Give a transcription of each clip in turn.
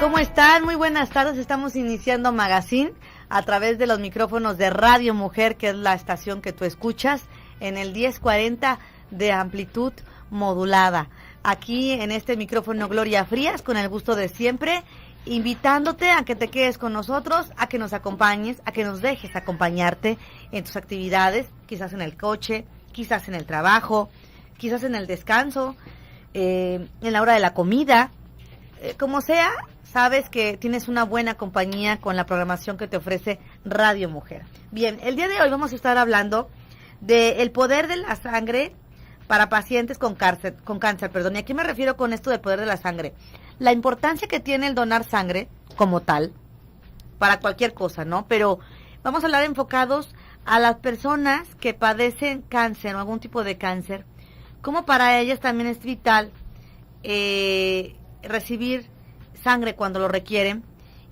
¿Cómo están? Muy buenas tardes. Estamos iniciando Magazine a través de los micrófonos de Radio Mujer, que es la estación que tú escuchas, en el 1040 de amplitud modulada. Aquí en este micrófono Gloria Frías, con el gusto de siempre, invitándote a que te quedes con nosotros, a que nos acompañes, a que nos dejes acompañarte en tus actividades, quizás en el coche, quizás en el trabajo, quizás en el descanso, en la hora de la comida, como sea. Sabes que tienes una buena compañía con la programación que te ofrece Radio Mujer. Bien, el día de hoy vamos a estar hablando del poder de la sangre para pacientes con cáncer, ¿Y a qué me refiero con esto del poder de la sangre? La importancia que tiene el donar sangre como tal, para cualquier cosa, ¿no? Pero vamos a hablar enfocados a las personas que padecen cáncer o algún tipo de cáncer, como para ellas también es vital recibir sangre cuando lo requieren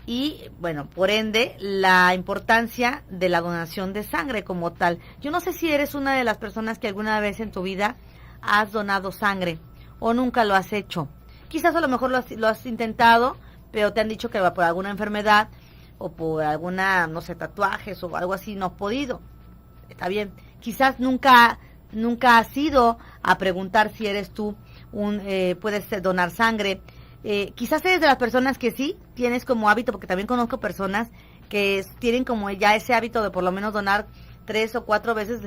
y, bueno, por ende, la importancia de la donación de sangre como tal. Yo no sé si eres una de las personas que alguna vez en tu vida has donado sangre o nunca lo has hecho. Quizás a lo mejor lo has intentado, pero te han dicho que por alguna enfermedad o por alguna, no sé, tatuajes o algo así no has podido. Está bien. Quizás nunca has ido a preguntar si eres tú puedes donar sangre. Quizás eres de las personas que sí tienes como hábito, porque también conozco personas que tienen como ya ese hábito de por lo menos donar 3 o 4 veces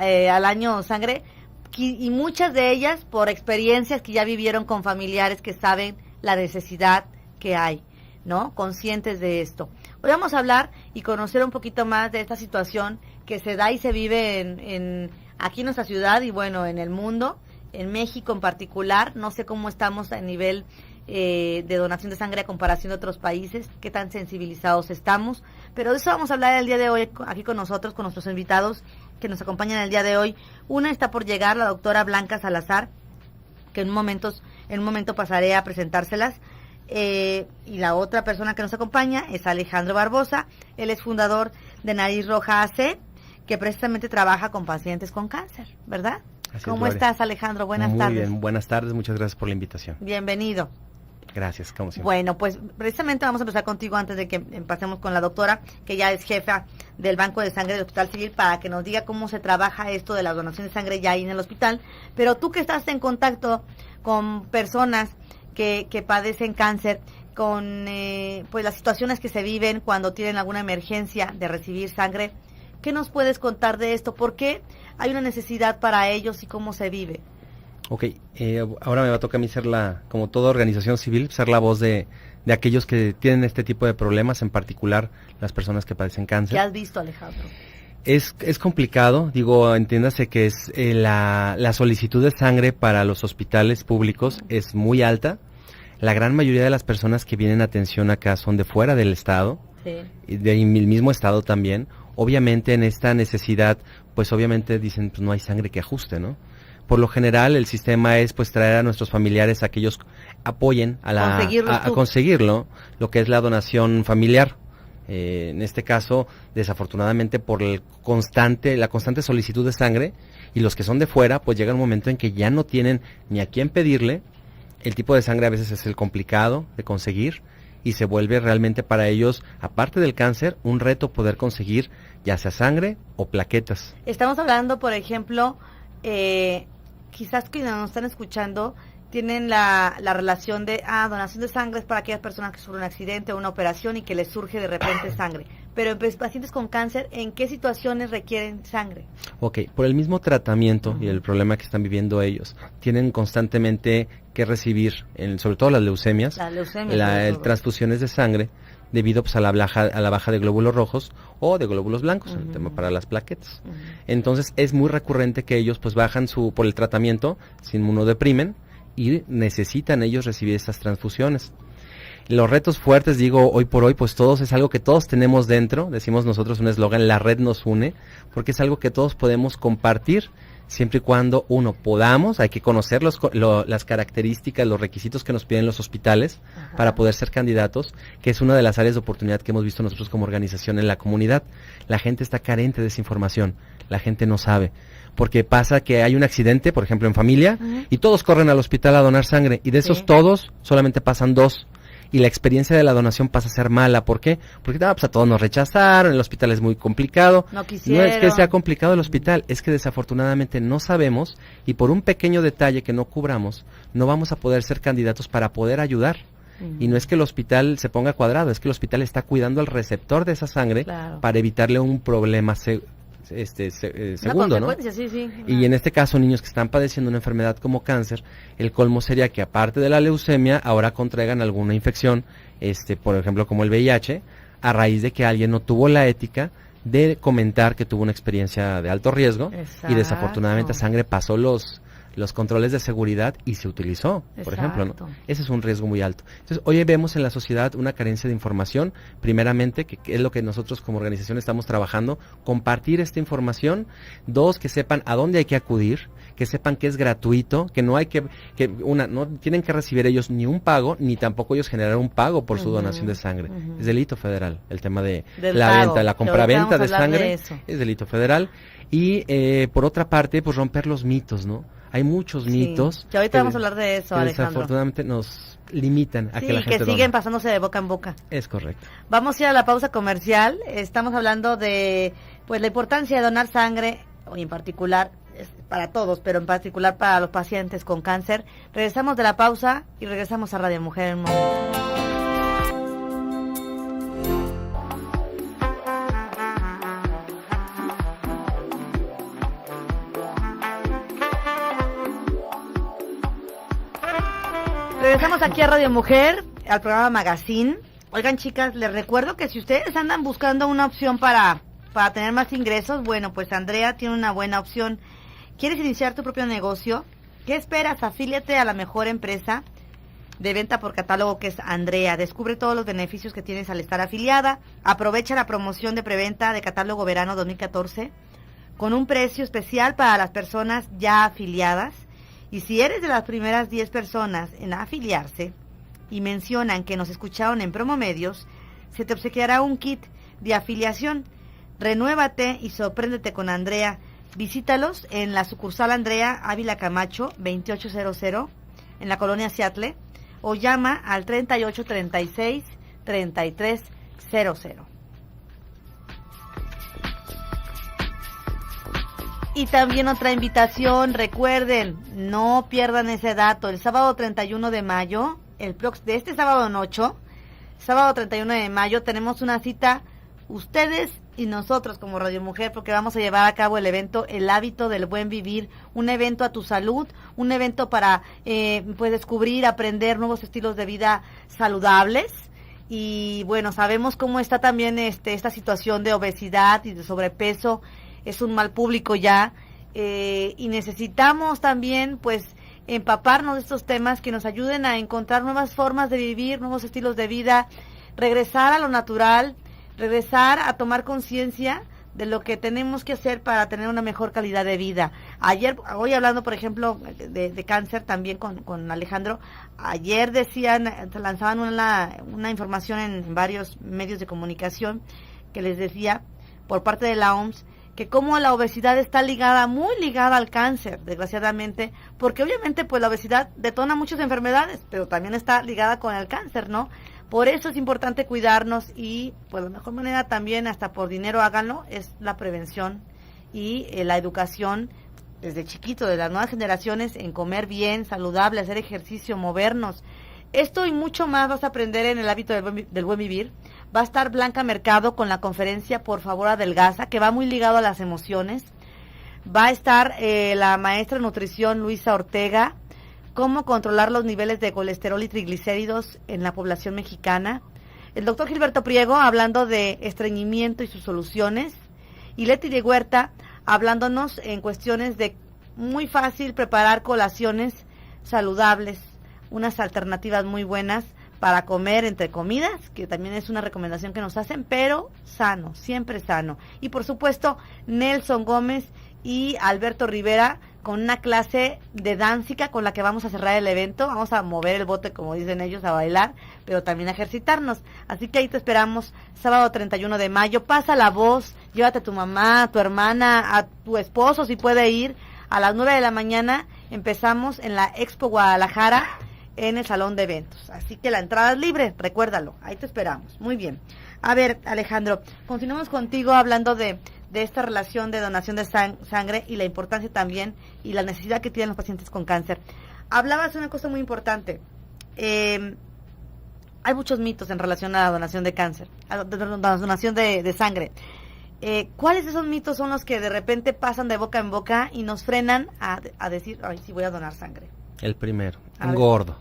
al año sangre, y muchas de ellas por experiencias que ya vivieron con familiares que saben la necesidad que hay, ¿no? Conscientes de esto. Hoy vamos a hablar y conocer un poquito más de esta situación que se da y se vive aquí en nuestra ciudad y, bueno, en el mundo. En México en particular, no sé cómo estamos a nivel de donación de sangre a comparación de otros países, qué tan sensibilizados estamos, pero de eso vamos a hablar el día de hoy aquí con nosotros, con nuestros invitados que nos acompañan el día de hoy. Una está por llegar, la doctora Blanca Salazar, que en un momento pasaré a presentárselas, y la otra persona que nos acompaña es Alejandro Barbosa. Él es fundador de Nariz Roja AC, que precisamente trabaja con pacientes con cáncer, ¿verdad? ¿Cómo estás, Alejandro? Buenas tardes. Muy bien, buenas tardes, muchas gracias por la invitación. Bienvenido. Gracias, como siempre. Bueno, pues precisamente vamos a empezar contigo antes de que pasemos con la doctora, que ya es jefa del Banco de Sangre del Hospital Civil, para que nos diga cómo se trabaja esto de la donación de sangre ya ahí en el hospital. Pero tú que estás en contacto con personas que padecen cáncer, con pues las situaciones que se viven cuando tienen alguna emergencia de recibir sangre, ¿qué nos puedes contar de esto? ¿Por qué hay una necesidad para ellos y cómo se vive? Ok, ahora me va a tocar a mí ser como toda organización civil, ser la voz de aquellos que tienen este tipo de problemas, en particular las personas que padecen cáncer. ¿Qué has visto, Alejandro? Es complicado, entiéndase que es la solicitud de sangre para los hospitales públicos es muy alta. La gran mayoría de las personas que vienen a atención acá son de fuera del estado, sí, y del mismo estado también. Obviamente en esta necesidad, pues obviamente dicen, pues no hay sangre que ajuste, ¿no? Por lo general el sistema es pues traer a nuestros familiares a que ellos apoyen a conseguirlo, lo que es la donación familiar. En este caso, desafortunadamente por la constante solicitud de sangre, y los que son de fuera, pues llega un momento en que ya no tienen ni a quién pedirle. El tipo de sangre a veces es el complicado de conseguir, y se vuelve realmente para ellos, aparte del cáncer, un reto poder conseguir ya sea sangre o plaquetas. Estamos hablando, por ejemplo, quizás quienes nos están escuchando tienen la relación de donación de sangre es para aquellas personas que sufren un accidente o una operación y que les surge de repente sangre. Pero en pacientes con cáncer, ¿en qué situaciones requieren sangre? Ok, por el mismo tratamiento y el problema que están viviendo ellos, tienen constantemente que recibir, sobre todo las leucemias, transfusiones de sangre, debido pues a la baja de glóbulos rojos o de glóbulos blancos, el tema para las plaquetas. Entonces es muy recurrente que ellos pues bajan por el tratamiento, se inmunodeprimen y necesitan ellos recibir estas transfusiones. Los retos fuertes, digo, hoy por hoy, pues todos es algo que todos tenemos dentro. Decimos nosotros un eslogan, la red nos une, porque es algo que todos podemos compartir, siempre y cuando uno podamos. Hay que conocer las características, los requisitos que nos piden los hospitales para poder ser candidatos, que es una de las áreas de oportunidad que hemos visto nosotros como organización en la comunidad. La gente está carente de esa información, la gente no sabe. Porque pasa que hay un accidente, por ejemplo, en familia, y todos corren al hospital a donar sangre, y de esos todos solamente pasan 2. y la experiencia de la donación pasa a ser mala. ¿Por qué? Porque pues a todos nos rechazaron, el hospital es muy complicado. No quisieron. No es que sea complicado el hospital, es que desafortunadamente no sabemos y por un pequeño detalle que no cubramos, no vamos a poder ser candidatos para poder ayudar. Y no es que el hospital se ponga cuadrado, es que el hospital está cuidando al receptor de esa sangre para evitarle un problema segundo, ¿no? Sí. Y en este caso, niños que están padeciendo una enfermedad como cáncer, el colmo sería que aparte de la leucemia, ahora contraigan alguna infección, por ejemplo, como el VIH, a raíz de que alguien no tuvo la ética de comentar que tuvo una experiencia de alto riesgo. Exacto. Y desafortunadamente la sangre pasó los controles de seguridad y se utilizó, por ejemplo, ¿no? Ese es un riesgo muy alto. Entonces, hoy vemos en la sociedad una carencia de información, primeramente, que es lo que nosotros como organización estamos trabajando, compartir esta información. 2, que sepan a dónde hay que acudir, que sepan que es gratuito, que no hay no tienen que recibir ellos ni un pago, ni tampoco ellos generar un pago por su donación de sangre. Es delito federal, el tema de la compraventa de sangre es delito federal. Y por otra parte, pues romper los mitos, ¿no? Hay muchos mitos. Que ahorita vamos a hablar de eso, Alejandro. Desafortunadamente nos limitan a que la gente que siguen pasándose de boca en boca. Es correcto. Vamos a ir a la pausa comercial. Estamos hablando de la importancia de donar sangre, y en particular para todos, pero en particular para los pacientes con cáncer. Regresamos de la pausa y regresamos a Radio Mujer en un momento. Regresamos aquí a Radio Mujer, al programa Magazine. Oigan, chicas, les recuerdo que si ustedes andan buscando una opción para tener más ingresos, bueno, pues Andrea tiene una buena opción. ¿Quieres iniciar tu propio negocio? ¿Qué esperas? Afíliate a la mejor empresa de venta por catálogo que es Andrea. Descubre todos los beneficios que tienes al estar afiliada. Aprovecha la promoción de preventa de catálogo verano 2014 con un precio especial para las personas ya afiliadas. Y si eres de las primeras 10 personas en afiliarse y mencionan que nos escucharon en Promomedios, se te obsequiará un kit de afiliación. Renuévate y sorpréndete con Andrea. Visítalos en la sucursal Andrea Ávila Camacho 2800 en la colonia Seattle o llama al 3836-3300. Y también otra invitación, recuerden, no pierdan ese dato, el sábado 31 de mayo, de este sábado en 8, sábado 31 de mayo, tenemos una cita, ustedes y nosotros como Radio Mujer, porque vamos a llevar a cabo el evento El Hábito del Buen Vivir, un evento a tu salud, un evento para descubrir, aprender nuevos estilos de vida saludables. Y bueno, sabemos cómo está también esta situación de obesidad y de sobrepeso. Es un mal público ya, y necesitamos también empaparnos de estos temas que nos ayuden a encontrar nuevas formas de vivir, nuevos estilos de vida, regresar a lo natural, regresar a tomar conciencia de lo que tenemos que hacer para tener una mejor calidad de vida. Hoy hablando por ejemplo de cáncer también con Alejandro, ayer lanzaban una información en varios medios de comunicación que les decía por parte de la OMS que como la obesidad está muy ligada al cáncer, desgraciadamente, porque obviamente la obesidad detona muchas enfermedades, pero también está ligada con el cáncer, ¿no? Por eso es importante cuidarnos y la mejor manera también, hasta por dinero háganlo, es la prevención y la educación desde chiquito de las nuevas generaciones en comer bien, saludable, hacer ejercicio, movernos. Esto y mucho más vas a aprender en El Hábito del Buen Vivir. Va a estar Blanca Mercado con la conferencia Por favor adelgaza, que va muy ligado a las emociones. Va a estar la maestra de nutrición Luisa Ortega, cómo controlar los niveles de colesterol y triglicéridos en la población mexicana. El doctor Gilberto Priego hablando de estreñimiento y sus soluciones. Y Leti de Huerta hablándonos en cuestiones de muy fácil preparar colaciones saludables, unas alternativas muy buenas para comer entre comidas, que también es una recomendación que nos hacen, pero sano, siempre sano. Y por supuesto, Nelson Gómez y Alberto Rivera con una clase de danza con la que vamos a cerrar el evento. Vamos a mover el bote, como dicen ellos, a bailar, pero también a ejercitarnos. Así que ahí te esperamos, sábado 31 de mayo. Pasa la voz, llévate a tu mamá, a tu hermana, a tu esposo, si puede ir. A las 9 de la mañana empezamos en la Expo Guadalajara. en el salón de eventos. Así que la entrada es libre, recuérdalo, ahí te esperamos. Muy bien. A ver, Alejandro, continuamos contigo hablando de esta relación de donación de sangre y la importancia también y la necesidad que tienen los pacientes con cáncer. Hablabas de una cosa muy importante. Hay muchos mitos en relación a la donación de cáncer, a la donación de sangre. ¿Cuáles de esos mitos son los que de repente pasan de boca en boca y nos frenan a decir, ay, sí voy a donar sangre? El primero, engordo.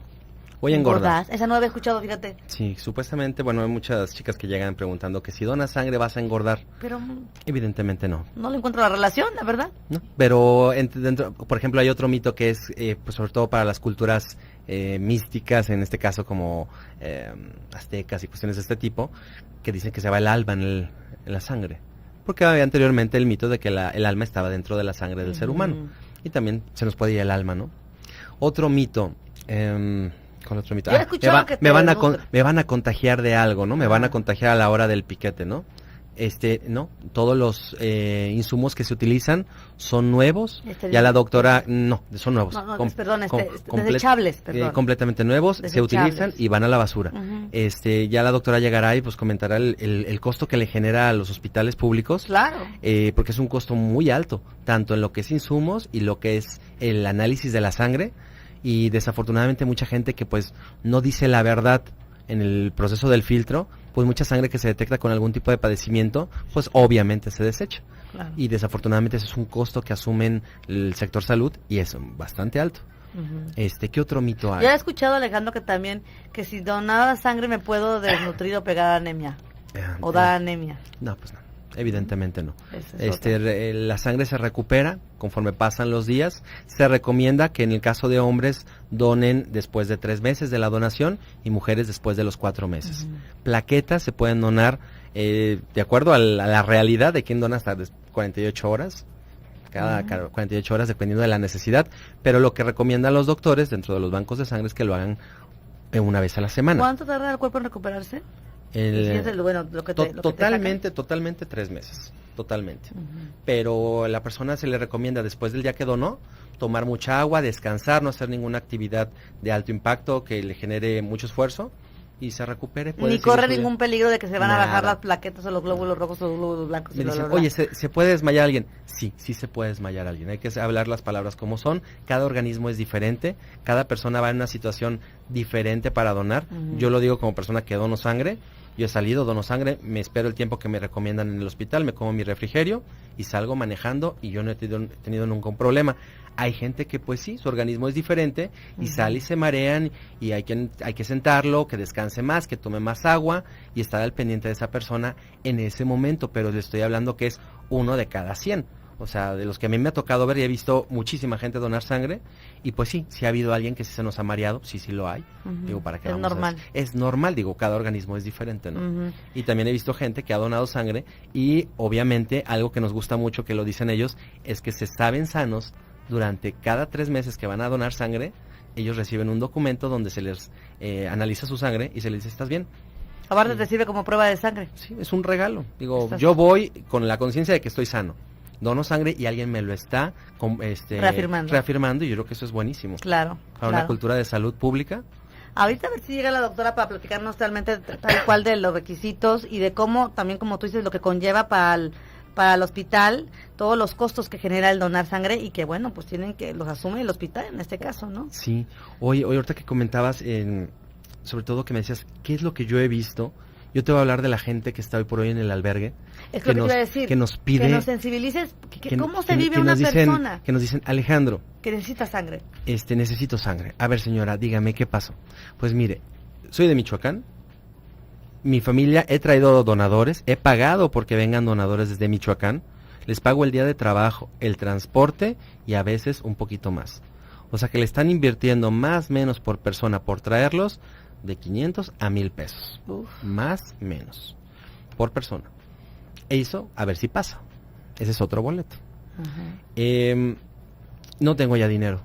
Voy a engordar. Esa no la había escuchado, fíjate. Sí, supuestamente, bueno, hay muchas chicas que llegan preguntando que si donas sangre vas a engordar. Pero evidentemente no. No le encuentro la relación, la verdad. No, pero dentro, por ejemplo, hay otro mito que es, pues sobre todo para las culturas místicas, en este caso como aztecas y cuestiones de este tipo, que dicen que se va el alma en la sangre. Porque había anteriormente el mito de que el alma estaba dentro de la sangre del ser humano. Y también se nos puede ir el alma, ¿no? Otro mito, ¿cuál otro mito? Me van a contagiar de algo, ¿no? Me van a contagiar a la hora del piquete, ¿no? No, todos los insumos que se utilizan son nuevos. Ya la doctora, no, son nuevos. Desechables, perdón. Completamente nuevos, se utilizan y van a la basura. Ya la doctora llegará y pues comentará el costo que le genera a los hospitales públicos. Claro. Porque es un costo muy alto, tanto en lo que es insumos y lo que es el análisis de la sangre. Y desafortunadamente mucha gente que pues no dice la verdad en el proceso del filtro, pues mucha sangre que se detecta con algún tipo de padecimiento, pues obviamente se desecha. Claro. Y desafortunadamente ese es un costo que asumen el sector salud y es bastante alto. ¿Qué otro mito hay? Ya he escuchado, Alejandro, que también, que si donaba sangre me puedo desnutrir o pegar anemia, o dar anemia. No, pues no. Evidentemente no. La sangre se recupera conforme pasan los días. Se recomienda que en el caso de hombres donen después de 3 meses de la donación y mujeres después de los 4 meses. Plaquetas se pueden donar de acuerdo a la realidad de quién dona hasta 48 horas. Cada 48 horas dependiendo de la necesidad. Pero lo que recomiendan los doctores dentro de los bancos de sangre es que lo hagan una vez a la semana. ¿Cuánto tarda el cuerpo en recuperarse? Totalmente 3 meses, totalmente. Pero a la persona se le recomienda después del día que donó tomar mucha agua, descansar, no hacer ninguna actividad de alto impacto que le genere mucho esfuerzo y se recupere. Ni corre ningún peligro de que se van a bajar las plaquetas o los glóbulos rojos o los glóbulos blancos. Me dicen, oye, ¿se puede desmayar alguien? Sí se puede desmayar alguien. Hay que hablar las palabras como son. Cada organismo es diferente. Cada persona va en una situación diferente para donar. Yo lo digo como persona que dono sangre. Yo he salido, dono sangre, me espero el tiempo que me recomiendan en el hospital, me como mi refrigerio y salgo manejando y yo no he tenido ningún problema. Hay gente que pues sí, su organismo es diferente y sale y se marean y hay que sentarlo, que descanse más, que tome más agua y estar al pendiente de esa persona en ese momento, pero le estoy hablando que es 1 de cada 100. O sea, de los que a mí me ha tocado ver y he visto muchísima gente donar sangre y pues sí ha habido alguien que sí se nos ha mareado, sí lo hay. Digo, ¿para qué es normal? Es normal, digo, cada organismo es diferente, ¿no? Y también he visto gente que ha donado sangre y obviamente algo que nos gusta mucho, que lo dicen ellos, es que se saben sanos durante cada 3 meses que van a donar sangre, ellos reciben un documento donde se les analiza su sangre y se les dice, ¿estás bien? Aparte te sirve como prueba de sangre. Sí, es un regalo. Digo, yo voy con la conciencia de que estoy sano. Dono sangre y alguien me lo está reafirmando y yo creo que eso es buenísimo. Claro. Para una cultura de salud pública. Ahorita a ver si llega la doctora para platicarnos realmente tal cual de los requisitos y de cómo, también como tú dices, lo que conlleva para el hospital, todos los costos que genera el donar sangre y que bueno, pues los asume el hospital en este caso, ¿no? Sí. Hoy ahorita que comentabas, sobre todo que me decías, ¿qué es lo que yo he visto? Yo te voy a hablar de la gente que está hoy por hoy en el albergue. Es lo que te iba a decir. Que nos pide... Que nos sensibilices. ¿Cómo se vive una persona? Que nos dicen, Alejandro... Que necesita sangre. Necesito sangre. A ver, señora, dígame, ¿qué pasó? Pues mire, soy de Michoacán. Mi familia, he traído donadores. He pagado porque vengan donadores desde Michoacán. Les pago el día de trabajo, el transporte y a veces un poquito más. O sea que le están invirtiendo más o menos por persona por traerlos... de 500 a 1,000 pesos. Más menos. Por persona. Eso, a ver si pasa. Ese es otro boleto. No tengo ya dinero.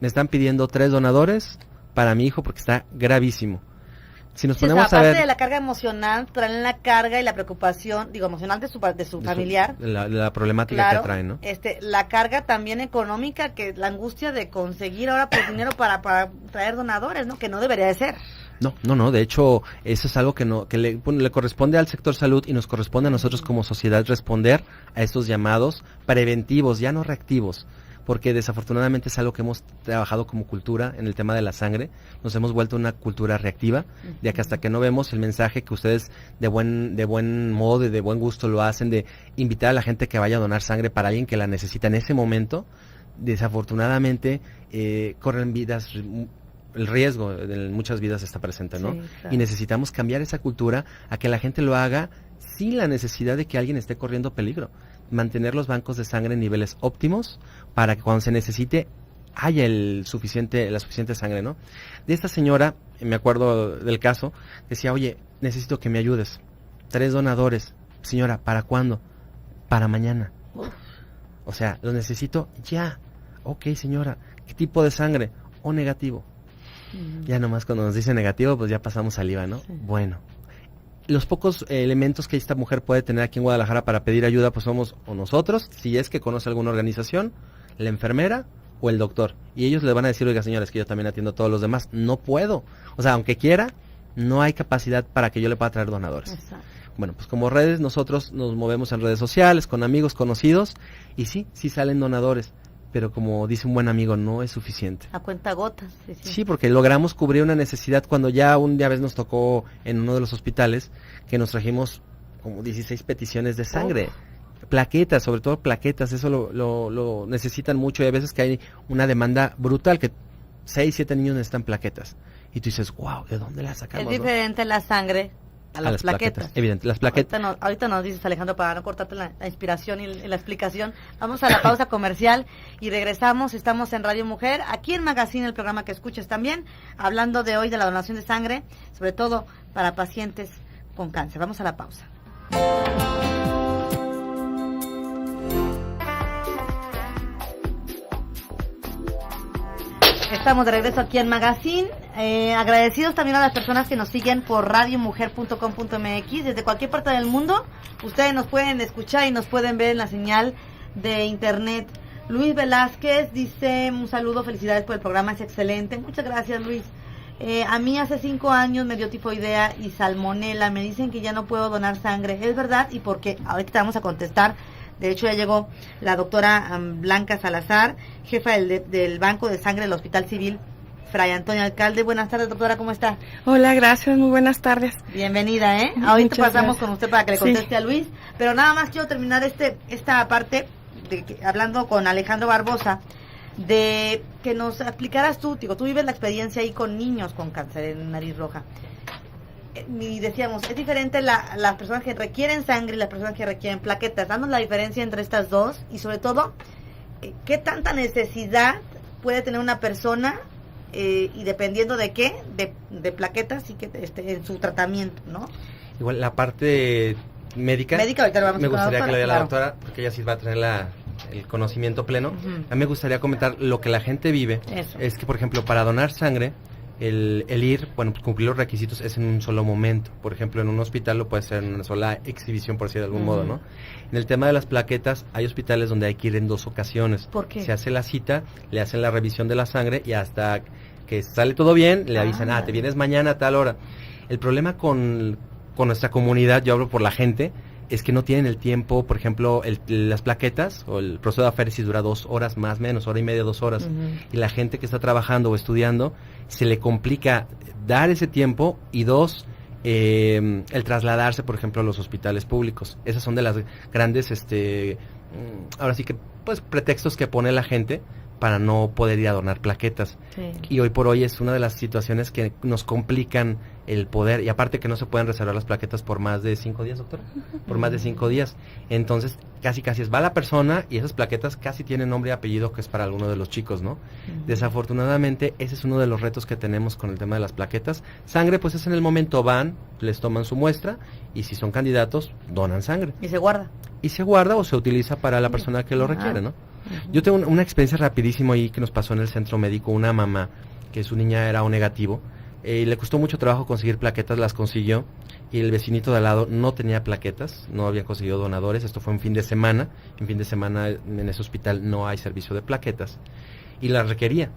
Me están pidiendo 3 donadores para mi hijo porque está gravísimo. Si nos ponemos a ver... Aparte de la carga emocional, traen la carga y la preocupación, emocional de su familiar. La problemática que traen, ¿no? La carga también económica, que la angustia de conseguir ahora pues dinero para traer donadores, ¿no? Que no debería de ser. No, de hecho, eso es algo que le corresponde al sector salud y nos corresponde a nosotros como sociedad responder a estos llamados preventivos, ya no reactivos, porque desafortunadamente es algo que hemos trabajado como cultura en el tema de la sangre, nos hemos vuelto una cultura reactiva, de que hasta que no vemos el mensaje que ustedes de buen modo y de buen gusto lo hacen, de invitar a la gente que vaya a donar sangre para alguien que la necesita en ese momento, desafortunadamente corren vidas... El riesgo de muchas vidas está presente, ¿no? Sí, claro. Y necesitamos cambiar esa cultura a que la gente lo haga sin la necesidad de que alguien esté corriendo peligro. Mantener los bancos de sangre en niveles óptimos para que cuando se necesite haya la suficiente sangre, ¿no? De esta señora, me acuerdo del caso, decía, oye, necesito que me ayudes. 3 donadores. Señora, ¿para cuándo? Para mañana. O sea, lo necesito ya. Ok, señora, ¿qué tipo de sangre? O negativo. Ya nomás cuando nos dice negativo, pues ya pasamos saliva, ¿no? Sí. Bueno, los pocos elementos que esta mujer puede tener aquí en Guadalajara para pedir ayuda, pues somos o nosotros, si es que conoce alguna organización, la enfermera o el doctor. Y ellos le van a decir, oiga señores, que yo también atiendo a todos los demás. No puedo. O sea, aunque quiera, no hay capacidad para que yo le pueda traer donadores. Exacto. Bueno, pues como redes, nosotros nos movemos en redes sociales, con amigos conocidos, y sí salen donadores. Pero como dice un buen amigo, no es suficiente. A cuenta gotas. Sí, porque logramos cubrir una necesidad cuando ya un día nos tocó en uno de los hospitales que nos trajimos como 16 peticiones de sangre. Plaquetas, sobre todo plaquetas, eso lo necesitan mucho y a veces que hay una demanda brutal que 6, 7 niños necesitan plaquetas. Y tú dices, wow, ¿de dónde la sacamos? Es diferente la sangre a las plaquetas. Evidente, las plaquetas. Ahorita nos dices, Alejandro, para no cortarte la inspiración y la explicación. Vamos a la pausa comercial y regresamos. Estamos en Radio Mujer, aquí en Magazine, el programa que escuches también, hablando de hoy de la donación de sangre, sobre todo para pacientes con cáncer. Vamos a la pausa. Estamos de regreso aquí en Magazine, agradecidos también a las personas que nos siguen por radiomujer.com.mx, desde cualquier parte del mundo, ustedes nos pueden escuchar y nos pueden ver en la señal de internet. Luis Velázquez dice, un saludo, felicidades por el programa, es excelente, muchas gracias Luis. A mí hace 5 años me dio tifoidea y salmonela, me dicen que ya no puedo donar sangre, ¿es verdad? ¿Y por qué? Ahorita te vamos a contestar. De hecho, ya llegó la doctora Blanca Salazar, jefa del Banco de Sangre del Hospital Civil Fray Antonio Alcalde. Buenas tardes, doctora, ¿cómo está? Hola, gracias, muy buenas tardes. Bienvenida, ¿eh? Ahorita pasamos con usted para que le conteste a Luis, pero nada más quiero terminar esta parte, hablando con Alejandro Barbosa, de que nos explicaras tú vives la experiencia ahí con niños con cáncer en nariz roja. Y decíamos, es diferente las personas que requieren sangre y las personas que requieren plaquetas. Danos la diferencia entre estas dos y sobre todo, ¿qué tanta necesidad puede tener una persona y dependiendo de qué, de plaquetas y que en su tratamiento, ¿no? Igual la parte médica ahorita lo vamos me gustaría que lo diera la doctora, porque ella sí va a tener el conocimiento pleno. A mí me gustaría comentar lo que la gente vive. Eso. Es que, por ejemplo, para donar sangre, el ir, cumplir los requisitos es en un solo momento. Por ejemplo, en un hospital lo puede ser en una sola exhibición, por decir de algún modo, ¿no? En el tema de las plaquetas, hay hospitales donde hay que ir en 2 ocasiones. ¿Por qué? Se hace la cita, le hacen la revisión de la sangre y hasta que sale todo bien, le avisan, te vienes mañana a tal hora. El problema con nuestra comunidad, yo hablo por la gente, es que no tienen el tiempo. Por ejemplo, las plaquetas o el proceso de aféresis dura 2 horas más o menos, 1 hora y media, 2 horas. Y la gente que está trabajando o estudiando, se le complica dar ese tiempo y 2, el trasladarse, por ejemplo, a los hospitales públicos. Esas son de las grandes, ahora sí que, pues, pretextos que pone la gente para no poder ir a donar plaquetas. Sí. Y hoy por hoy es una de las situaciones que nos complican el poder, y aparte que no se pueden reservar las plaquetas por más de 5 días, doctora, por más de 5 días. Entonces, casi va la persona y esas plaquetas casi tienen nombre y apellido que es para alguno de los chicos, ¿no? Desafortunadamente, ese es uno de los retos que tenemos con el tema de las plaquetas. Sangre, pues es en el momento, van, les toman su muestra y si son candidatos, donan sangre. ¿Y se guarda? Y se guarda o se utiliza para la persona que lo requiere, ¿no? Yo tengo una experiencia rapidísimo ahí que nos pasó en el centro médico. Una mamá que su niña era O negativo, Le costó mucho trabajo conseguir plaquetas, las consiguió, y el vecinito de al lado no tenía plaquetas, no había conseguido donadores. Esto fue en fin de semana. En fin de semana en ese hospital no hay servicio de plaquetas, y las requería.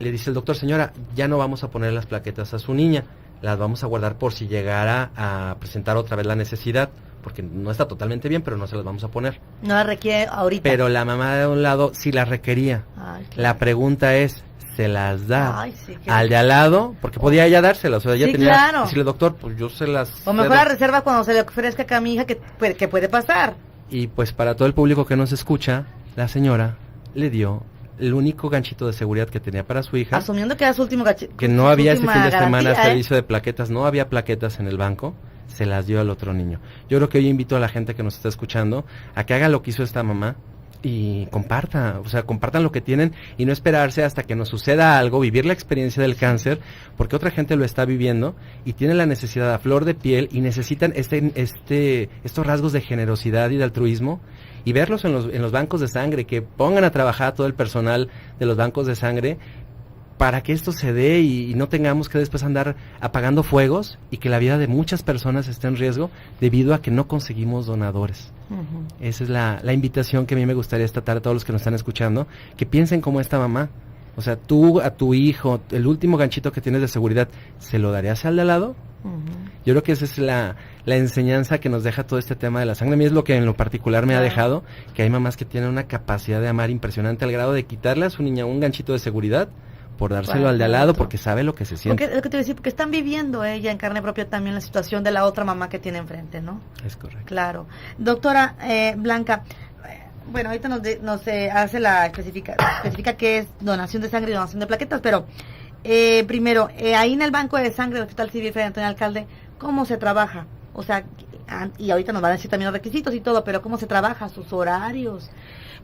Le dice el doctor: señora, ya no vamos a poner las plaquetas a su niña, las vamos a guardar por si llegara a presentar otra vez la necesidad, porque no está totalmente bien, pero no se las vamos a poner. No la requiere ahorita. Pero la mamá de un lado sí las requería. Ay, claro. La pregunta es, ¿se las da sí, al de al lado? Porque podía ella dárselas, o sea, ella tenía claro. decirle: doctor, pues yo se las... O mejor la reserva cuando se le ofrezca acá a mi hija, que puede pasar. Y pues para todo el público que nos escucha, la señora le dio el único ganchito de seguridad que tenía para su hija. Asumiendo que era su último ganchito. Que no había ese fin de semana servicio de plaquetas, no había plaquetas en el banco, se las dio al otro niño. Yo creo que hoy invito a la gente que nos está escuchando a que haga lo que hizo esta mamá y compartan lo que tienen y no esperarse hasta que nos suceda algo, vivir la experiencia del cáncer, porque otra gente lo está viviendo y tiene la necesidad a flor de piel y necesitan estos rasgos de generosidad y de altruismo, y verlos en los bancos de sangre, que pongan a trabajar a todo el personal de los bancos de sangre para que esto se dé y no tengamos que después andar apagando fuegos y que la vida de muchas personas esté en riesgo debido a que no conseguimos donadores. Uh-huh. Esa es la invitación que a mí me gustaría esta tarde a todos los que nos están escuchando, que piensen como esta mamá. O sea, tú a tu hijo, el último ganchito que tienes de seguridad, ¿se lo darías al de al lado? Uh-huh. Yo creo que esa es la enseñanza que nos deja todo este tema de la sangre. A mí es lo que en lo particular me ha dejado, que hay mamás que tienen una capacidad de amar impresionante al grado de quitarle a su niña un ganchito de seguridad por dárselo al de al lado, porque sabe lo que se siente. Porque, lo que te voy a decir, porque están viviendo ella en carne propia también la situación de la otra mamá que tiene enfrente, ¿no? Es correcto. Claro. Doctora Blanca, bueno, ahorita nos hace especifica qué es donación de sangre y donación de plaquetas, pero primero, ahí en el banco de sangre del Hospital Civil Fray Antonio Alcalde, ¿cómo se trabaja? O sea, y ahorita nos van a decir también los requisitos y todo, pero ¿cómo se trabaja? ¿Sus horarios?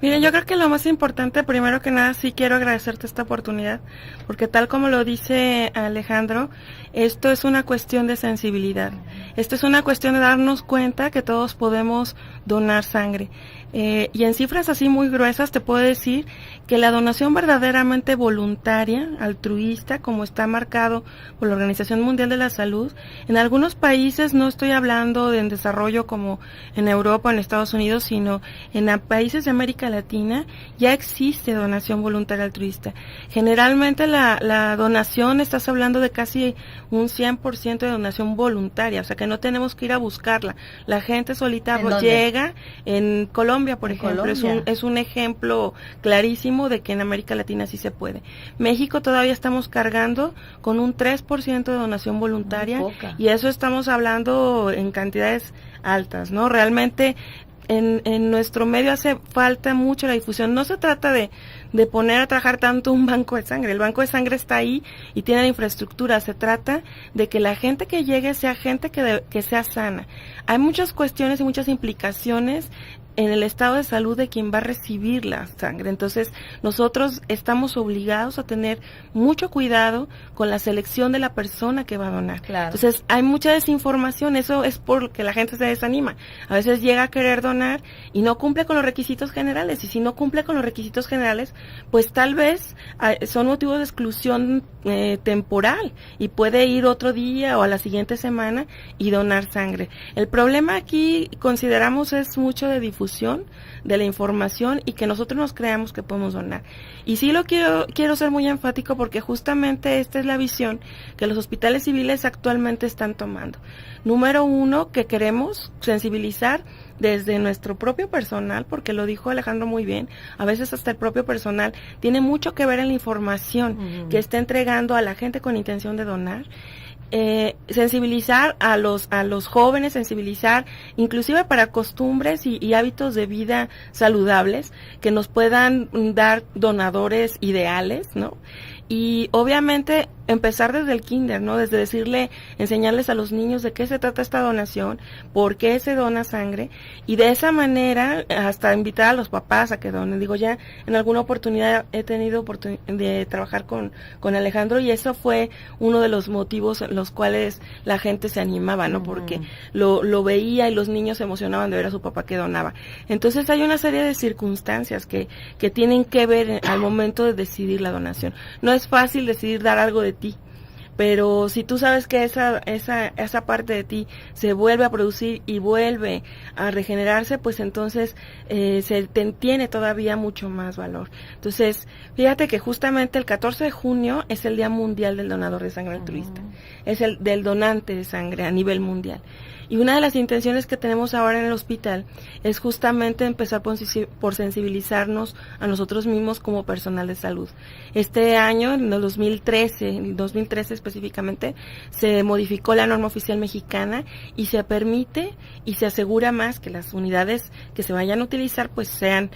Miren, yo creo que lo más importante, primero que nada, sí quiero agradecerte esta oportunidad, porque tal como lo dice Alejandro, esto es una cuestión de sensibilidad. Esto es una cuestión de darnos cuenta que todos podemos donar sangre. Y en cifras así muy gruesas te puedo decir que la donación verdaderamente voluntaria, altruista, como está marcado por la Organización Mundial de la Salud, en algunos países, no estoy hablando de en desarrollo como en Europa o en Estados Unidos, sino en países de América Latina, ya existe donación voluntaria altruista. Generalmente la donación, estás hablando de casi un 100% de donación voluntaria, o sea que no tenemos que ir a buscarla. La gente solita llega. En Colombia, por ejemplo, es un ejemplo clarísimo de que en América Latina sí se puede. México todavía estamos cargando con un 3% de donación voluntaria, y eso estamos hablando en cantidades altas, ¿no? Realmente en nuestro medio hace falta mucho la difusión. No se trata de poner a trabajar tanto un banco de sangre. El banco de sangre está ahí y tiene la infraestructura. Se trata de que la gente que llegue sea gente que sea sana. Hay muchas cuestiones y muchas implicaciones en el estado de salud de quien va a recibir la sangre. Entonces, nosotros estamos obligados a tener mucho cuidado con la selección de la persona que va a donar. Claro. Entonces, hay mucha desinformación, eso es porque la gente se desanima. A veces llega a querer donar y no cumple con los requisitos generales, y si no cumple con los requisitos generales, pues tal vez son motivos de exclusión temporal, y puede ir otro día o a la siguiente semana y donar sangre. El problema aquí, consideramos, es mucho de difusión de la información y que nosotros nos creamos que podemos donar. Y sí lo quiero ser muy enfático, porque justamente esta es la visión que los hospitales civiles actualmente están tomando. Número uno, que queremos sensibilizar desde nuestro propio personal, porque lo dijo Alejandro muy bien, a veces hasta el propio personal tiene mucho que ver en la información que está entregando a la gente con intención de donar. Sensibilizar a los jóvenes, sensibilizar inclusive para costumbres y hábitos de vida saludables que nos puedan dar donadores ideales, ¿no? Y obviamente empezar desde el kinder, ¿no? Desde enseñarles a los niños de qué se trata esta donación, por qué se dona sangre, y de esa manera hasta invitar a los papás a que donen. Digo, ya en alguna oportunidad he tenido oportunidad de trabajar con Alejandro, y eso fue uno de los motivos en los cuales la gente se animaba, ¿no? Porque lo veía y los niños se emocionaban de ver a su papá que donaba. Entonces hay una serie de circunstancias que tienen que ver al momento de decidir la donación. No es fácil decidir dar algo de ti, pero si tú sabes que esa parte de ti se vuelve a producir y vuelve a regenerarse, pues entonces se tiene todavía mucho más valor. Entonces, fíjate que justamente el 14 de junio es el Día Mundial del Donador de Sangre Altruista, es el del donante de sangre a nivel mundial. Y una de las intenciones que tenemos ahora en el hospital es justamente empezar por sensibilizarnos a nosotros mismos como personal de salud. Este año, en el 2013 específicamente, se modificó la norma oficial mexicana y se permite y se asegura más que las unidades que se vayan a utilizar pues sean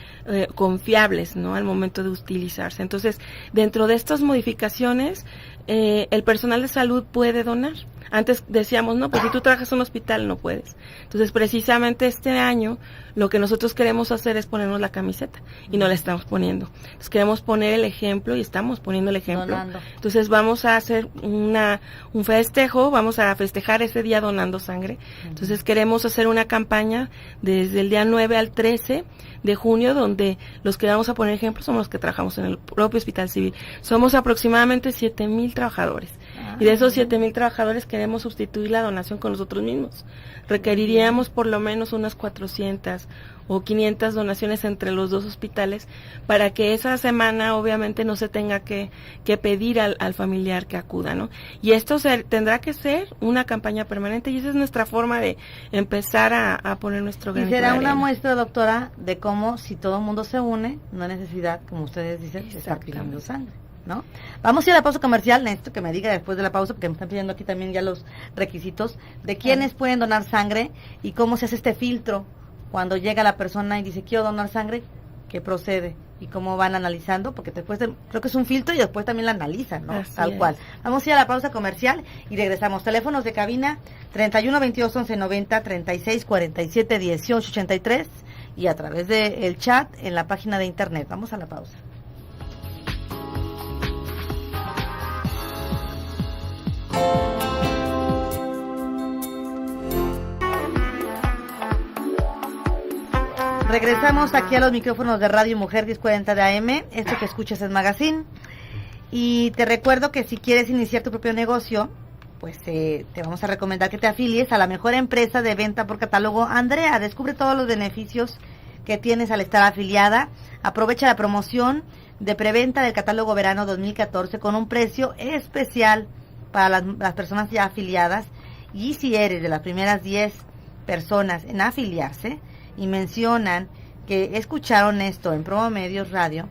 confiables, ¿no?, al momento de utilizarse. Entonces, dentro de estas modificaciones, el personal de salud puede donar. Antes decíamos, no, pues si tú trabajas en un hospital no puedes. Entonces, precisamente este año, lo que nosotros queremos hacer es ponernos la camiseta, y no la estamos poniendo. Entonces, queremos poner el ejemplo, y estamos poniendo el ejemplo. Donando. Entonces, vamos a hacer un festejo, vamos a festejar ese día donando sangre. Entonces, queremos hacer una campaña desde el día 9 al 13 de junio, donde los que vamos a poner ejemplo somos los que trabajamos en el propio Hospital Civil. Somos aproximadamente 7,000 trabajadores. Y de esos 7,000 trabajadores queremos sustituir la donación con nosotros mismos. Requeriríamos por lo menos unas 400 o 500 donaciones entre los dos hospitales para que esa semana obviamente no se tenga que pedir al familiar que acuda, ¿no? Y esto tendrá que ser una campaña permanente, y esa es nuestra forma de empezar a poner nuestro granito de arena. Y será una muestra, doctora, de cómo si todo el mundo se une, no hay necesidad, como ustedes dicen, de estar pidiendo sangre, ¿no? Vamos a ir a la pausa comercial. Necesito que me diga después de la pausa, porque me están pidiendo aquí también ya los requisitos de quiénes pueden donar sangre y cómo se hace este filtro cuando llega la persona y dice quiero donar sangre, ¿qué procede? Y cómo van analizando, porque después creo que es un filtro y después también la analizan, ¿no? Así Tal es. cual. Vamos a ir a la pausa comercial y regresamos. Teléfonos de cabina 31 22 11 90, 36 47 18 83 y a través del chat en la página de internet. Vamos a la pausa. Regresamos aquí a los micrófonos de Radio Mujer 1040 de AM. Esto que escuchas es Magazine. Y te recuerdo que si quieres iniciar tu propio negocio, pues te vamos a recomendar que te afilies a la mejor empresa de venta por catálogo Andrea. Descubre todos los beneficios que tienes al estar afiliada. Aprovecha la promoción de preventa del catálogo verano 2014 con un precio especial para las personas ya afiliadas. Y si eres de las primeras 10 personas en afiliarse y mencionan que escucharon esto en Promo Medios Radio,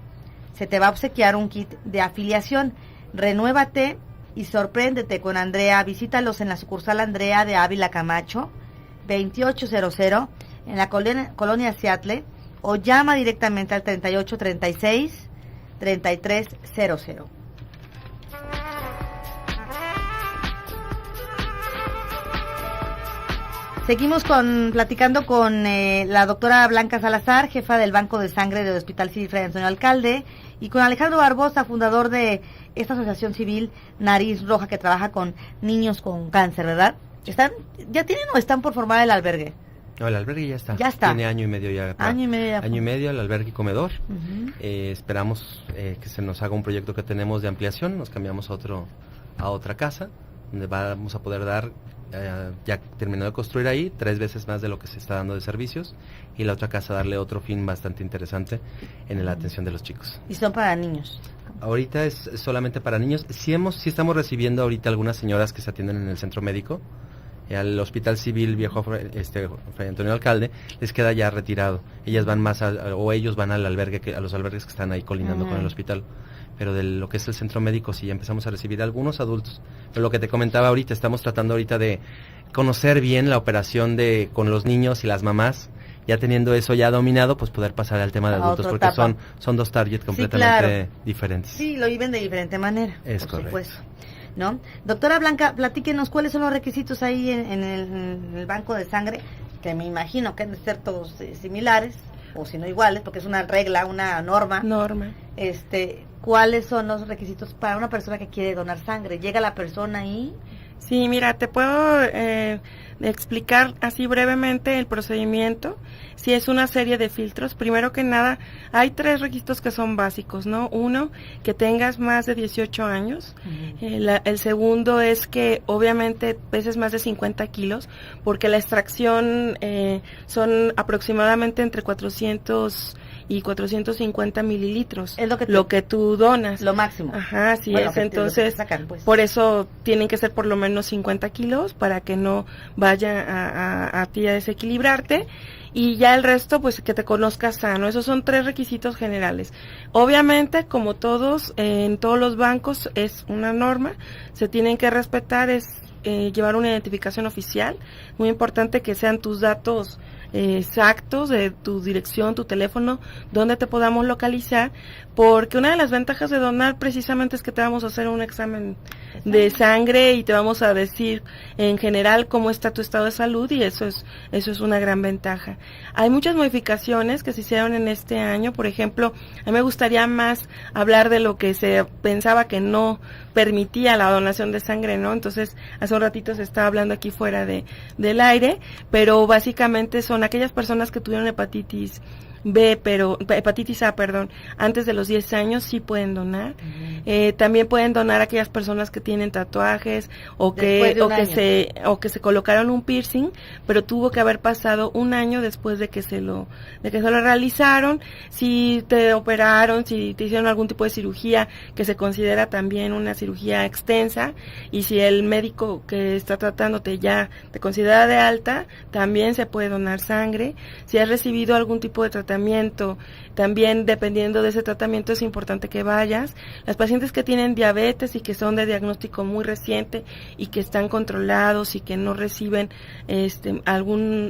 se te va a obsequiar un kit de afiliación. Renuévate y sorpréndete con Andrea. Visítalos en la sucursal Andrea de Ávila Camacho 2800 en la colonia Seattle, o llama directamente al 3836 3300. Seguimos platicando con la doctora Blanca Salazar, jefa del Banco de Sangre del Hospital Civil Fray Antonio Alcalde, y con Alejandro Barbosa, fundador de esta asociación civil Nariz Roja, que trabaja con niños con cáncer, ¿verdad? ¿Ya tienen o están por formar el albergue? No, el albergue ya está. Ya está. Tiene año y medio ya. Año y medio. Año y medio el albergue y comedor. Esperamos que se nos haga un proyecto que tenemos de ampliación. Nos cambiamos a otra casa, donde vamos a poder dar, ya terminó de construir ahí, 3 veces más de lo que se está dando de servicios, y la otra casa darle otro fin bastante interesante en la atención de los chicos. ¿Y son para niños? Ahorita es solamente para niños. Sí estamos recibiendo ahorita algunas señoras que se atienden en el centro médico. Al Hospital Civil Viejo Fray Antonio Alcalde les queda ya retirado. Ellas van o ellos van al albergue, a los albergues que están ahí colindando con el hospital. Pero de lo que es el centro médico sí ya empezamos a recibir a algunos adultos. Pero lo que te comentaba ahorita, estamos tratando ahorita de conocer bien la operación con los niños y las mamás. Ya teniendo eso ya dominado, pues poder pasar al tema de adultos, porque son dos targets completamente diferentes. Sí, lo viven de diferente manera. Es por correcto. Supuesto. ¿No? Doctora Blanca, platíquenos cuáles son los requisitos ahí en el banco de sangre, que me imagino que han de ser todos similares, o si no iguales, porque es una regla, una norma. ¿Cuáles son los requisitos para una persona que quiere donar sangre? ¿Llega la persona ahí? Sí, mira, te puedo explicar así brevemente el procedimiento. Si es una serie de filtros, primero que nada, hay 3 requisitos que son básicos, ¿no? Uno, que tengas más de 18 años. El segundo es que obviamente peses más de 50 kilos, porque la extracción son aproximadamente entre 400 y 450 mililitros. Es lo que tú donas. Lo máximo. Ajá, así es. Entonces, sacan, pues. Por eso tienen que ser por lo menos 50 kilos para que no vaya a ti a desequilibrarte. Y ya el resto, pues que te conozcas sano. Esos son 3 requisitos generales. Obviamente, como todos, en todos los bancos es una norma, se tienen que respetar, es llevar una identificación oficial. Muy importante que sean tus datos exactos de tu dirección, tu teléfono, donde te podamos localizar, porque una de las ventajas de donar precisamente es que te vamos a hacer un examen de sangre y te vamos a decir en general cómo está tu estado de salud, y eso es una gran ventaja. Hay muchas modificaciones que se hicieron en este año. Por ejemplo, a mí me gustaría más hablar de lo que se pensaba que no permitía la donación de sangre, ¿no? Entonces, hace un ratito se estaba hablando aquí fuera del aire, pero básicamente son aquellas personas que tuvieron hepatitis A, antes de los 10 años sí pueden donar. También pueden donar aquellas personas que tienen tatuajes o que se colocaron un piercing, pero tuvo que haber pasado un año después de que se lo realizaron. Si te operaron, si te hicieron algún tipo de cirugía que se considera también una cirugía extensa, y si el médico que está tratándote ya te considera de alta, también se puede donar sangre. Si has recibido algún tipo de tratamiento, también dependiendo de ese tratamiento es importante que vayas. Las pacientes que tienen diabetes y que son de diagnóstico muy reciente y que están controlados y que no reciben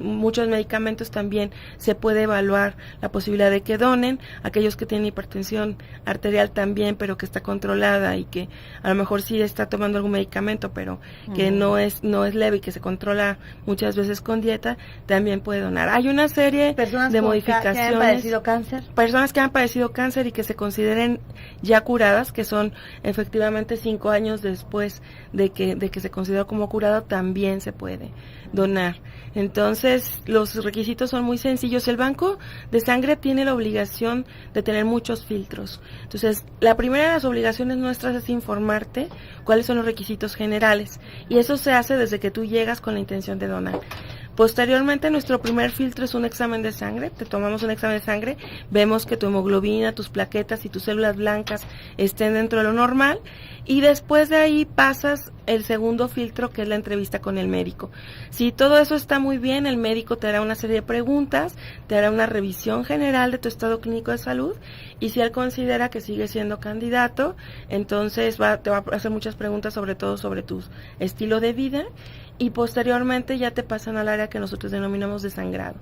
muchos medicamentos, también se puede evaluar la posibilidad de que donen. Aquellos que tienen hipertensión arterial también, pero que está controlada y que a lo mejor sí está tomando algún medicamento, pero que no es leve y que se controla muchas veces con dieta, también puede donar. Hay una serie de modificaciones. ¿Que han padecido cáncer? Personas que han padecido cáncer y que se consideren ya curadas, que son efectivamente 5 años después de que se consideró como curado, también se puede donar. Entonces, los requisitos son muy sencillos. El banco de sangre tiene la obligación de tener muchos filtros. Entonces, la primera de las obligaciones nuestras es informarte cuáles son los requisitos generales, y eso se hace desde que tú llegas con la intención de donar. Posteriormente, nuestro primer filtro es un examen de sangre. Te tomamos un examen de sangre, vemos que tu hemoglobina, tus plaquetas y tus células blancas estén dentro de lo normal, y después de ahí pasas el segundo filtro, que es la entrevista con el médico. Si todo eso está muy bien, el médico te hará una serie de preguntas, te hará una revisión general de tu estado clínico de salud, y si él considera que sigue siendo candidato, entonces te va a hacer muchas preguntas, sobre todo sobre tu estilo de vida, y posteriormente ya te pasan al área que nosotros denominamos de sangrado.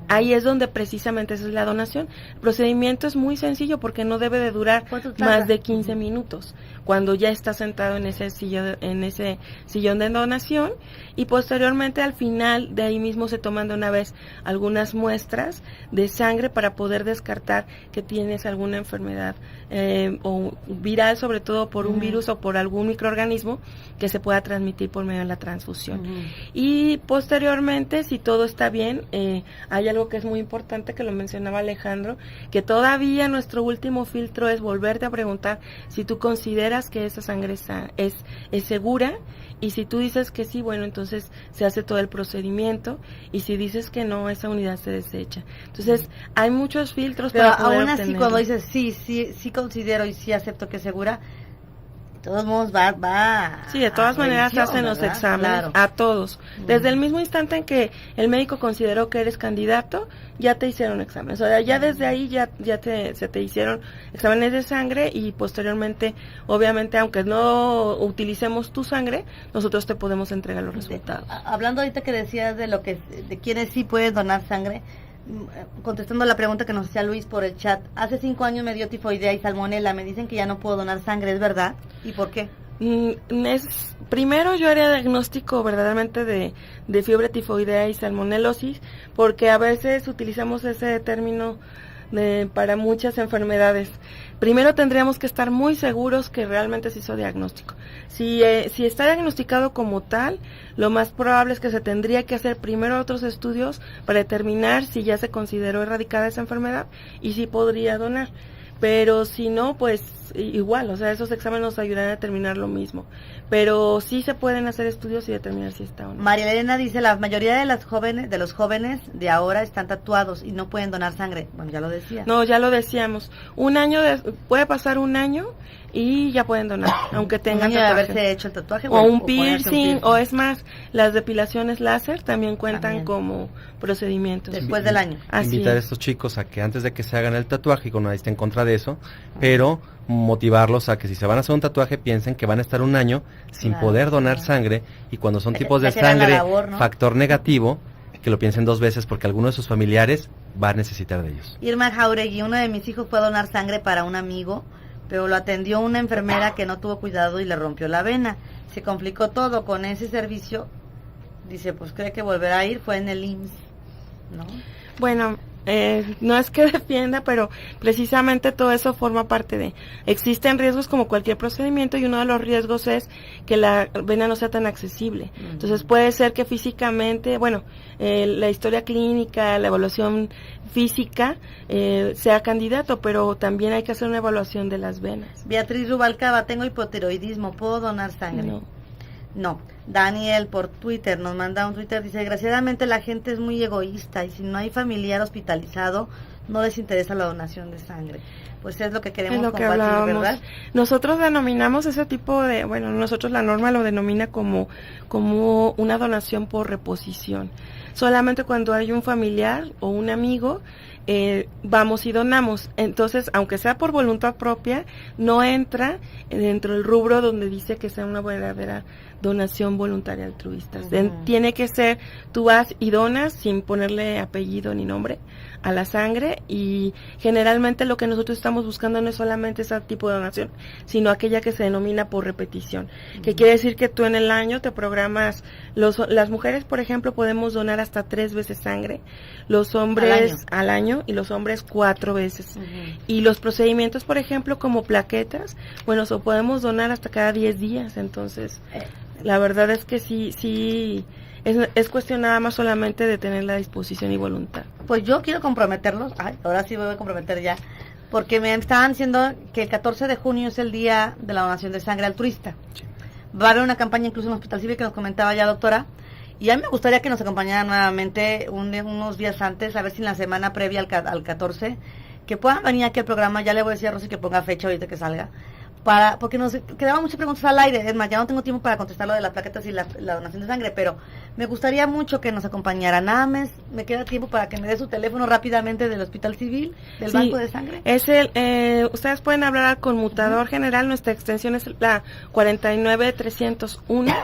Ahí es donde precisamente esa es la donación. El procedimiento es muy sencillo porque no debe de durar más de 15 minutos cuando ya estás sentado en ese sillón de donación, y posteriormente al final de ahí mismo se toman de una vez algunas muestras de sangre para poder descartar que tienes alguna enfermedad o viral, sobre todo por un virus o por algún microorganismo que se pueda transmitir por medio de la transfusión. Y posteriormente, si todo está bien, hay algo que es muy importante, que lo mencionaba Alejandro, que todavía nuestro último filtro es volverte a preguntar si tú consideras que esa sangre es segura, y si tú dices que sí, bueno, entonces se hace todo el procedimiento, y si dices que no, esa unidad se desecha. Entonces, hay muchos filtros. Pero para poder aún así, obtenerlo. cuando dices sí considero y sí acepto que es segura, de todos modos va sí, de todas maneras se hacen los exámenes, claro, a todos. Desde el mismo instante en que el médico consideró que eres candidato, ya te hicieron exámenes. O sea, ya desde ahí se te hicieron exámenes de sangre, y posteriormente, obviamente, aunque no utilicemos tu sangre, nosotros te podemos entregar los resultados. Hablando ahorita que decías de quienes sí pueden donar sangre, contestando la pregunta que nos hacía Luis por el chat, hace 5 años me dio tifoidea y salmonela, me dicen que ya no puedo donar sangre, ¿es verdad? ¿Y por qué? Primero yo haría diagnóstico verdaderamente de fiebre tifoidea y salmonelosis, porque a veces utilizamos ese término para muchas enfermedades. Primero tendríamos que estar muy seguros que realmente se hizo diagnóstico. Si está diagnosticado como tal, lo más probable es que se tendría que hacer primero otros estudios para determinar si ya se consideró erradicada esa enfermedad y si podría donar. Pero si no, pues igual, o sea, esos exámenes nos ayudan a determinar lo mismo. Pero sí se pueden hacer estudios y determinar si está o no. María Elena dice, la mayoría de los jóvenes de ahora están tatuados y no pueden donar sangre. Bueno, ya lo decía. No, ya lo decíamos. Puede pasar un año y ya pueden donar, aunque tengan un año de haberse hecho el tatuaje. O un piercing, o es más, las depilaciones láser también cuentan como procedimientos. Después del año. Invitar a estos chicos a que antes de que se hagan el tatuaje, y con nadie está en contra de eso, pero motivarlos a que si se van a hacer un tatuaje piensen que van a estar un año sin poder donar sangre, y cuando son tipos de sangre factor negativo, que lo piensen 2 veces porque alguno de sus familiares va a necesitar de ellos. Irma Jauregui, uno de mis hijos fue a donar sangre para un amigo, pero lo atendió una enfermera que no tuvo cuidado y le rompió la vena. Se complicó todo con ese servicio. Dice, pues cree que volverá a ir, fue en el IMSS, ¿no? Bueno, no es que defienda, pero precisamente todo eso forma parte de... Existen riesgos como cualquier procedimiento, y uno de los riesgos es que la vena no sea tan accesible. Entonces puede ser que físicamente, la historia clínica, la evaluación física sea candidato, pero también hay que hacer una evaluación de las venas. Beatriz Rubalcaba, tengo hipotiroidismo, ¿puedo donar sangre? No. Daniel por Twitter nos manda un Twitter, dice, desgraciadamente la gente es muy egoísta y si no hay familiar hospitalizado no les interesa la donación de sangre. Pues es lo que queremos compartir, ¿verdad? Nosotros denominamos ese tipo de, nosotros la norma lo denomina como una donación por reposición. Solamente cuando hay un familiar o un amigo, vamos y donamos. Entonces, aunque sea por voluntad propia, no entra dentro del rubro donde dice que sea una verdadera donación voluntaria altruista. Tiene que ser, tú vas y donas sin ponerle apellido ni nombre a la sangre, y generalmente lo que nosotros estamos buscando no es solamente ese tipo de donación, sino aquella que se denomina por repetición, que quiere decir que tú en el año te programas, las mujeres, por ejemplo, podemos donar hasta 3 veces sangre, los hombres al año y los hombres 4 veces. Y los procedimientos, por ejemplo, como plaquetas, podemos donar hasta cada 10 días, entonces la verdad es que sí es cuestión nada más solamente de tener la disposición y voluntad. Pues yo quiero comprometerlos, ahora sí voy a comprometer ya, porque me estaban diciendo que el 14 de junio es el día de la donación de sangre altruista. Sí. Va a haber una campaña incluso en el Hospital Civil que nos comentaba ya doctora, y a mí me gustaría que nos acompañara nuevamente unos días antes, a ver si en la semana previa al 14, que puedan venir aquí al programa. Ya le voy a decir a Rosy que ponga fecha ahorita que salga, porque nos quedaban muchas preguntas al aire. Es más, ya no tengo tiempo para contestar lo de las plaquetas y la donación de sangre, pero me gustaría mucho que nos acompañara. Nada más me queda tiempo para que me dé su teléfono rápidamente del Hospital Civil, del Banco de Sangre. Ustedes pueden hablar al conmutador general, nuestra extensión es la 49301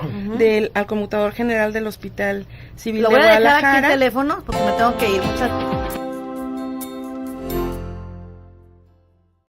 al conmutador general del Hospital Civil de Guadalajara. Lo voy a dejar aquí el teléfono porque me tengo que ir. Muchas gracias.